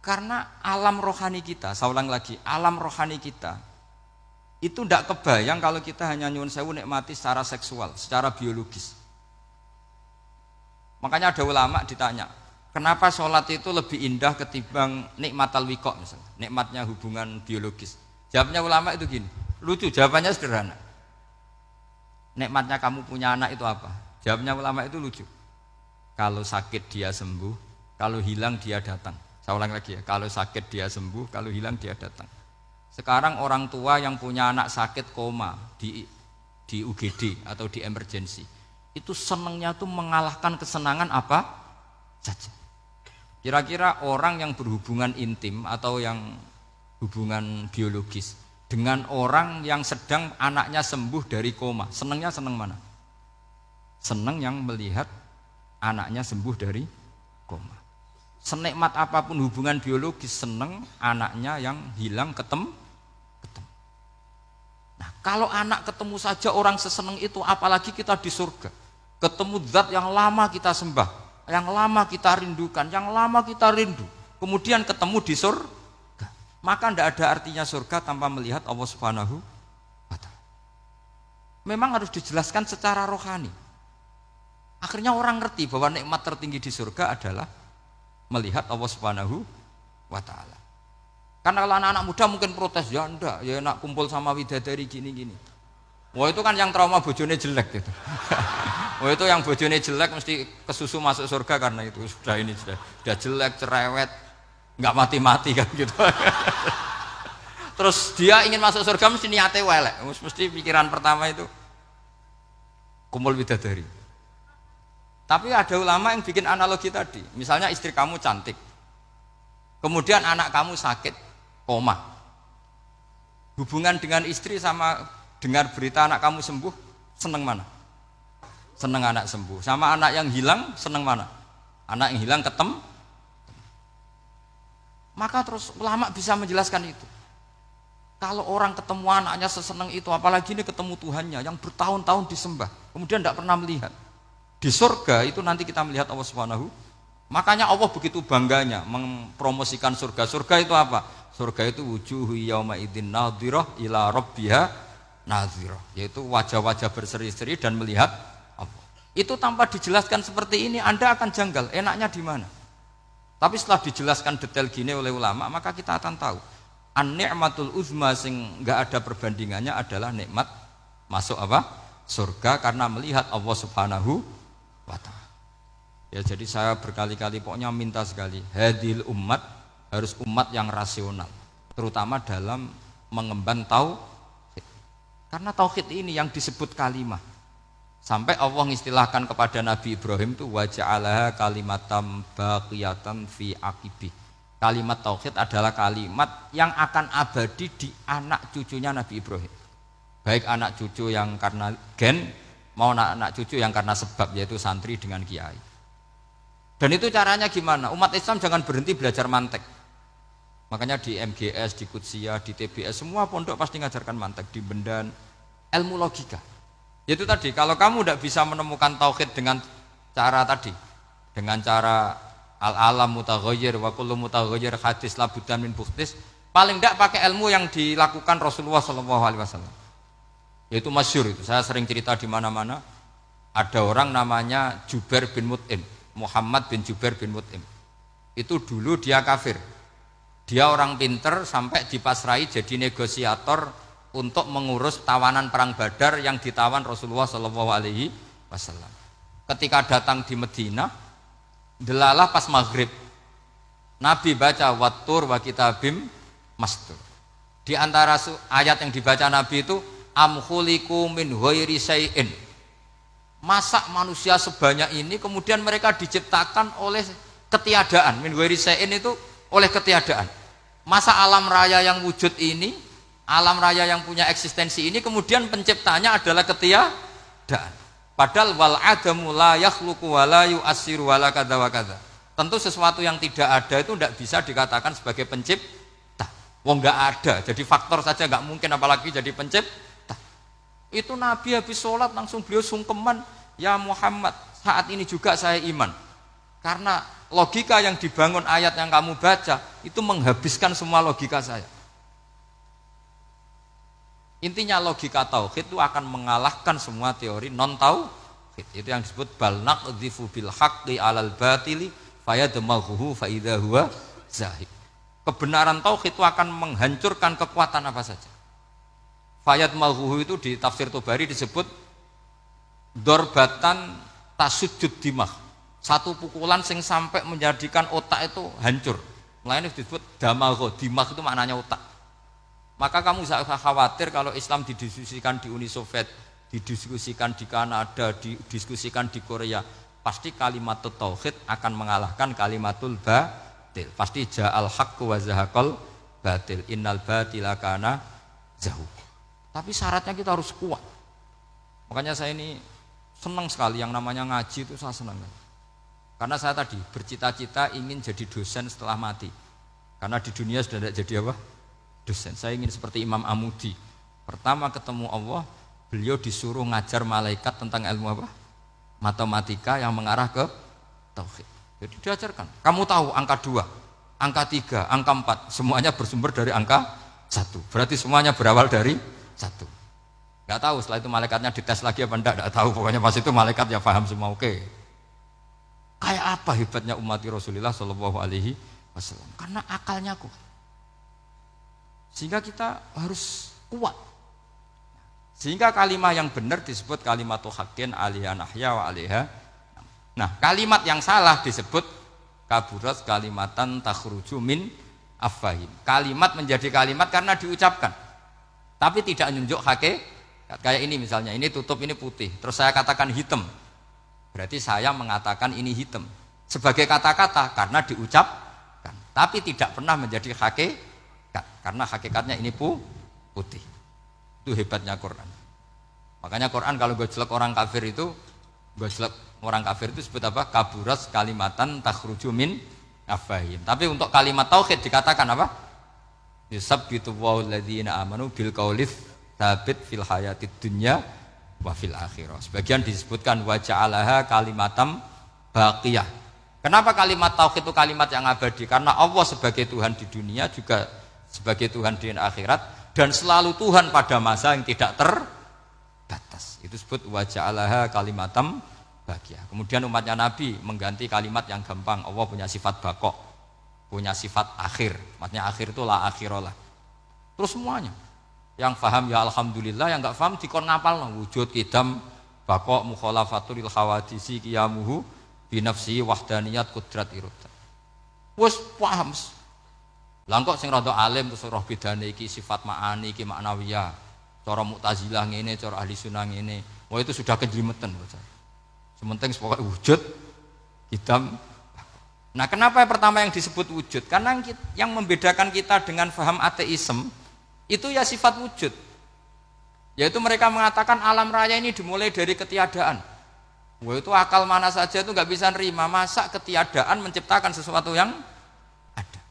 Karena alam rohani kita, saya ulang lagi, alam rohani kita itu tidak kebayang kalau kita hanya nyuwun sewu nikmati secara seksual, secara biologis. Makanya ada ulama ditanya, kenapa sholat itu lebih indah ketimbang nikmatal wiqo misalnya, nikmatnya hubungan biologis. Jawabnya ulama itu gini, lucu, jawabannya sederhana. Nikmatnya kamu punya anak itu apa? Jawabnya ulama itu lucu. Kalau sakit dia sembuh, kalau hilang dia datang. Saya ulang lagi ya, kalau sakit dia sembuh, kalau hilang dia datang. Sekarang orang tua yang punya anak sakit koma di UGD atau di emergency, itu senangnya tuh mengalahkan kesenangan apa saja. Kira-kira orang yang berhubungan intim atau yang hubungan biologis dengan orang yang sedang anaknya sembuh dari koma, senangnya senang mana? Senang yang melihat anaknya sembuh dari koma. Senikmat apapun hubungan biologis, senang anaknya yang hilang ketemu. Nah, kalau anak ketemu saja orang seseneng itu, apalagi kita di surga. Ketemu zat yang lama kita sembah, yang lama kita rindukan, yang lama kita rindu. Kemudian ketemu di surga. Maka tidak ada artinya surga tanpa melihat Allah Subhanahu wa ta'ala. Memang harus dijelaskan secara rohani. Akhirnya orang ngerti bahwa nikmat tertinggi di surga adalah melihat Allah Subhanahu wa ta'ala. Karena kalau anak-anak muda mungkin protes, ya enggak, ya enak kumpul sama widadari gini-gini. Wah itu kan yang trauma bojone jelek gitu. Wah itu yang bojone jelek mesti kesusu masuk surga karena itu sudah jelek, cerewet, nggak mati-mati kan gitu. Terus dia ingin masuk surga mesti niate welek, mesti pikiran pertama itu kumpul widadari. Tapi ada ulama yang bikin analogi tadi, misalnya istri kamu cantik, kemudian anak kamu sakit, koma. Hubungan dengan istri sama dengar berita anak kamu sembuh, seneng mana? Seneng anak sembuh. Sama anak yang hilang, seneng mana? Anak yang hilang ketemu. Maka terus ulama bisa menjelaskan itu. Kalau orang ketemu anaknya seseneng itu, apalagi ini ketemu Tuhannya yang bertahun-tahun disembah, kemudian tidak pernah melihat. Di surga itu nanti kita melihat Allah Subhanahu. Makanya Allah begitu bangganya mempromosikan surga. Surga itu apa? Surga itu wujuhu yauma idzin nadhirah ila rabbiha nadhirah, yaitu wajah-wajah berseri-seri dan melihat Allah. Itu tanpa dijelaskan seperti ini Anda akan janggal, enaknya di mana? Tapi setelah dijelaskan detail gini oleh ulama, maka kita akan tahu an-ni'matul uzma sing enggak ada perbandingannya adalah nikmat masuk apa? Surga karena melihat Allah Subhanahu wa ta'ala. Ya jadi saya berkali-kali pokoknya minta sekali, hadil umat harus umat yang rasional, terutama dalam mengemban tauhid. Karena tauhid ini yang disebut kalimah. Sampai Allah mengistilahkan kepada Nabi Ibrahim itu wa ja'alaha kalimatam baqiyatan fi aqibih. Kalimat tauhid adalah kalimat yang akan abadi di anak cucunya Nabi Ibrahim. Baik anak cucu yang karena gen mau anak cucu yang karena sebab, yaitu santri dengan kiai. Dan itu caranya gimana? Umat Islam jangan berhenti belajar mantek. Makanya di MGS, di Qudsiah, di TBS semua pondok pasti ngajarkan mantek, di Bendan, ilmu logika. Yaitu tadi, kalau kamu tidak bisa menemukan tauhid dengan cara tadi, dengan cara al-alam mutaghayyir wa kullu mutaghayyir hadis la buddan min bukhtis, paling tidak pakai ilmu yang dilakukan Rasulullah SAW. Yaitu masyhur itu, saya sering cerita di mana-mana. Ada orang namanya Jubair bin Mut'im, Muhammad bin Jubair bin Mut'im. Itu dulu dia kafir. Dia orang pinter sampai dipasrai jadi negosiator untuk mengurus tawanan perang Badar yang ditawan Rasulullah SAW. Ketika datang di Madinah, delalah pas maghrib, Nabi baca wattur wa kitabim mastur. Di antara ayat yang dibaca Nabi itu am khuliqu min ghairi syai'in. Masa manusia sebanyak ini kemudian mereka diciptakan oleh ketiadaan. Min ghairi syai'in itu oleh ketiadaan. Masa alam raya yang wujud ini, alam raya yang punya eksistensi ini kemudian penciptanya adalah ketiadaan. Padahal wal adamu la yakhluqu wa la yu'assiru wa la kadza wa kadza. Tentu sesuatu yang tidak ada itu tidak bisa dikatakan sebagai pencipta. Wong enggak ada, jadi faktor saja enggak mungkin apalagi jadi pencipta. Itu Nabi habis sholat langsung beliau sungkeman, ya Muhammad, saat ini juga saya iman. Karena logika yang dibangun ayat yang kamu baca itu menghabiskan semua logika saya. Intinya logika tauhid itu akan mengalahkan semua teori non tauhid. Itu yang disebut bal naqdhifu bil haqqi 'alal batili fayadmaghuhu fa idza huwa zahib. Kebenaran tauhid itu akan menghancurkan kekuatan apa saja. Fayadmaghuhu itu di tafsir Tobari disebut dorbatan tasujud dimah. Satu pukulan sing sampai menjadikan otak itu hancur. Lainnya disebut damagho, dimah itu maknanya otak. Maka kamu tidak usah khawatir kalau Islam didiskusikan di Uni Soviet, didiskusikan di Kanada, didiskusikan di Korea. Pasti kalimat tauhid akan mengalahkan kalimatul batil. Pasti ja'al haqqu wa zahaqal batil. Innal batila kana zahuq. Tapi syaratnya kita harus kuat. Makanya saya ini senang sekali yang namanya ngaji itu saya senang. Karena saya tadi bercita-cita ingin jadi dosen setelah mati. Karena di dunia sudah tidak jadi apa? Dosen. Saya ingin seperti Imam Amudi. Pertama ketemu Allah, beliau disuruh ngajar malaikat tentang ilmu apa? Matematika yang mengarah ke tauhid. Jadi diajarkan. Kamu tahu angka 2, angka 3, angka 4, semuanya bersumber dari angka 1. Berarti semuanya berawal dari 1. Enggak tahu setelah itu malaikatnya dites lagi apa enggak tahu. Pokoknya pas itu malaikat ya paham semua oke. Kayak apa hebatnya umat Rasulullah Shallallahu alaihi wasallam? Karena akalnya kuat. Sehingga kita harus kuat. Sehingga kalimat yang benar disebut kalimatu haqqin 'alaiha nahya wa 'alaiha. Nah, kalimat yang salah disebut kaburat kalimatan takhruju min afwahim. Kalimat menjadi kalimat karena diucapkan. Tapi tidak menunjuk hakikat. Kayak ini misalnya, ini tutup ini putih. Terus saya katakan hitam. Berarti saya mengatakan ini hitam. Sebagai kata-kata karena diucapkan. Tapi tidak pernah menjadi hakikat. Karena hakikatnya ini putih. Itu hebatnya Quran. Makanya Quran kalau gue jelek orang kafir itu, gue jelek orang kafir itu sebut apa? Kaburas kalimatan takhruju min afwahim. Tapi untuk kalimat tauhid dikatakan apa? Yusabbitu walladzina amanu bil qaulits tsabit fil hayatid dunya wa fil akhirah. Sebagian disebutkan wa ja'alaha kalimatam baqiyah. Kenapa kalimat tauhid itu kalimat yang abadi? Karena Allah sebagai Tuhan di dunia juga sebagai Tuhan di akhirat dan selalu Tuhan pada masa yang tidak terbatas. Itu disebut wa ja'alaha kalimatam baqiyah. Kemudian umatnya Nabi mengganti kalimat yang gampang. Allah punya sifat baqo, punya sifat akhir. Maksudnya akhir itu la akhirullah. Terus semuanya. Yang paham ya alhamdulillah, yang enggak paham dikon ngapal wujud qidam baqo mukhalafatul khawadisi qiyamuhu bi nafsi wahdaniyat qudrat irodah. Wes paham. Lah kok sing rada alim terus roh bedane iki sifat ma'ani iki maknawiyah. Cara Mu'tazilah ngene, cara Ahli Sunnah ngene. Wah itu sudah kejlimetan bocah. Sementing pokoke wujud hitam. Nah, kenapa pertama yang disebut wujud? Karena yang membedakan kita dengan paham ateisme itu ya sifat wujud. Yaitu mereka mengatakan alam raya ini dimulai dari ketiadaan. Wah itu akal mana saja itu nggak bisa nerima masa ketiadaan menciptakan sesuatu yang ada.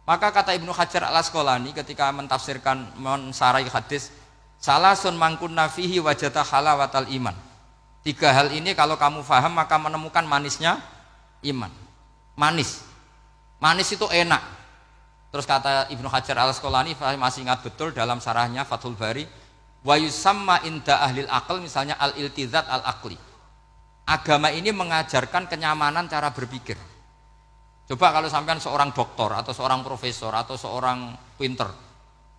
Maka kata Ibnu Hajar al-Asqalani ketika mentafsirkan mensarai hadis, salasun mangkunna fihi wajata halawatal iman. 3 hal ini kalau kamu faham maka menemukan manisnya iman. Manis itu enak. Terus kata Ibnu Hajar al-Asqalani, masih ingat betul dalam sarahnya Fathul Bari, wa yusamma inda ahlil aql, misalnya al-iltizat al-aqli. Agama ini mengajarkan kenyamanan cara berpikir. Coba kalau sampean seorang doktor atau seorang profesor atau seorang pinter,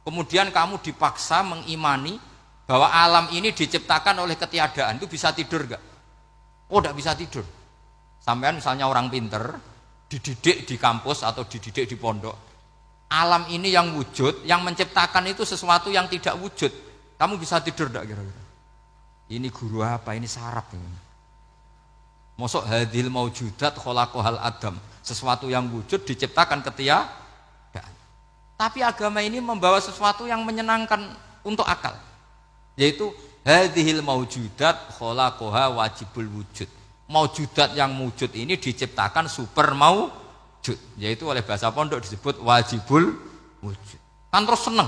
kemudian kamu dipaksa mengimani bahwa alam ini diciptakan oleh ketiadaan, itu bisa tidur gak? Oh, tidak bisa tidur. Sampean misalnya orang pinter, dididik di kampus atau dididik di pondok, alam ini yang wujud, yang menciptakan itu sesuatu yang tidak wujud, kamu bisa tidur gak kira-kira? Ini guru apa? Ini sarap ini. Mosok hadil maujudat khalaqahal adam, sesuatu yang wujud diciptakan ketiadaan. Tapi agama ini membawa sesuatu yang menyenangkan untuk akal, yaitu hadhil maujudat khalaqaha wajibul wujud. Maujudat yang wujud ini diciptakan super maujud, yaitu oleh bahasa pondok disebut wajibul wujud. Kan terus seneng,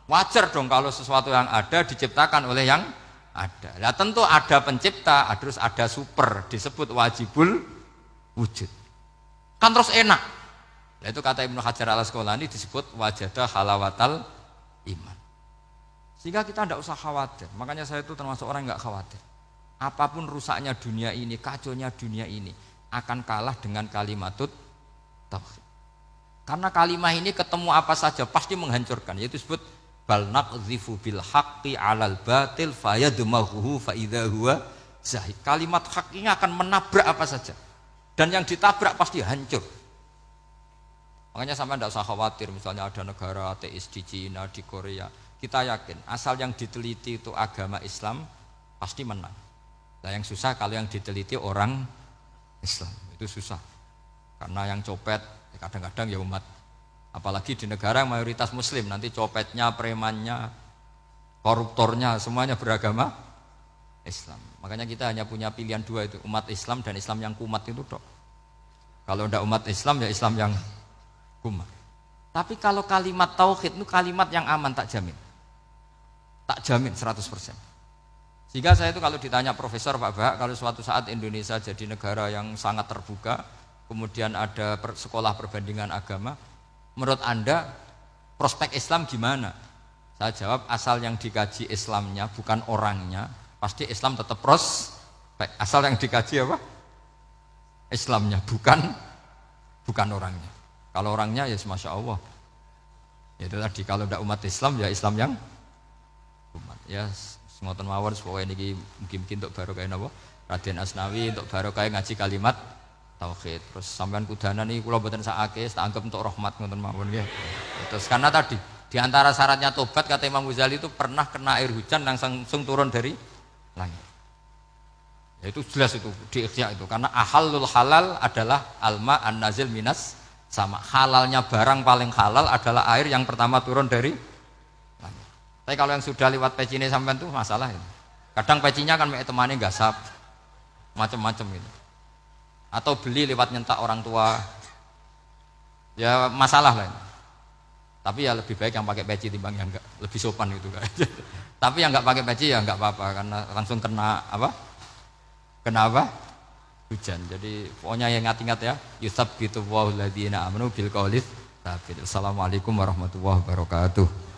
wajar dong kalau sesuatu yang ada diciptakan oleh yang ada. Nah tentu ada pencipta, terus ada super, disebut wajibul wujud. kan terus enak. Nah, itu kata Ibnu Hajar al-Asqalani disebut wajadah halawatal iman. Sehingga kita tidak usah khawatir. Makanya saya itu termasuk orang yang nggak khawatir. Apapun rusaknya dunia ini, kacaunya dunia ini akan kalah dengan kalimatut tauhid. Karena kalimat ini ketemu apa saja pasti menghancurkan. Yaitu disebut bal naqdhifu bil haqqi 'alal batil fayadmaghuhu fa idza huwa zahid. Kalimat hak ini akan menabrak apa saja. Dan yang ditabrak pasti hancur. Makanya sampai tidak usah khawatir misalnya ada negara ateis di Cina, di Korea. Kita yakin asal yang diteliti itu agama Islam pasti menang. Nah yang susah kalau yang diteliti orang Islam. Itu susah. Karena yang copet kadang-kadang ya umat. Apalagi di negara yang mayoritas muslim, nanti copetnya, premannya, koruptornya semuanya beragama Islam. Makanya kita hanya punya pilihan dua itu, umat Islam dan Islam yang kumat itu dok. Kalau tidak umat Islam ya Islam yang kumat. Tapi kalau kalimat tauhid itu kalimat yang aman, tak jamin. Tak jamin 100%. Sehingga saya itu kalau ditanya profesor Pak Bahak, kalau suatu saat Indonesia jadi negara yang sangat terbuka, kemudian ada sekolah perbandingan agama, menurut Anda prospek Islam gimana? Saya jawab asal yang dikaji Islamnya bukan orangnya, pasti Islam tetap prospek. Asal yang dikaji apa? Islamnya bukan orangnya. Kalau orangnya ya masya Allah. Ya itu tadi kalau tidak umat Islam ya Islam yang umat. Ya ngoten mawon supaya niki mungkin untuk barokah napa? Raden Asnawi untuk barokah ngaji kalimat tauhid. Terus sampean kudanan iki kula mboten sakake, tak anggap untuk rahmat ngoten mawon nggih. Terus karena tadi di antara syaratnya tobat kata Imam Ghazali itu pernah kena air hujan langsung turun dari langit. Ya itu jelas itu di Ikhya itu karena ahalul halal adalah alma an-nazil minas sama. Halalnya barang paling halal adalah air yang pertama turun dari langit. Tapi kalau yang sudah lewat pecine sampean tuh masalah itu. Kadang pecinya kan mek temane gasap macam-macam gitu. Atau beli lewat nyentak orang tua ya masalah lah ini. Tapi ya lebih baik yang pakai peci timbang yang enggak, lebih sopan gitu kan. Tapi yang enggak pakai peci ya enggak apa-apa karena langsung kena apa? Kena apa? Hujan. Jadi pokoknya yang ingat-ingat ya, yusabbitu wallahu alladziina aamanu bil qaulis tsabit. Assalamualaikum warahmatullahi wabarakatuh.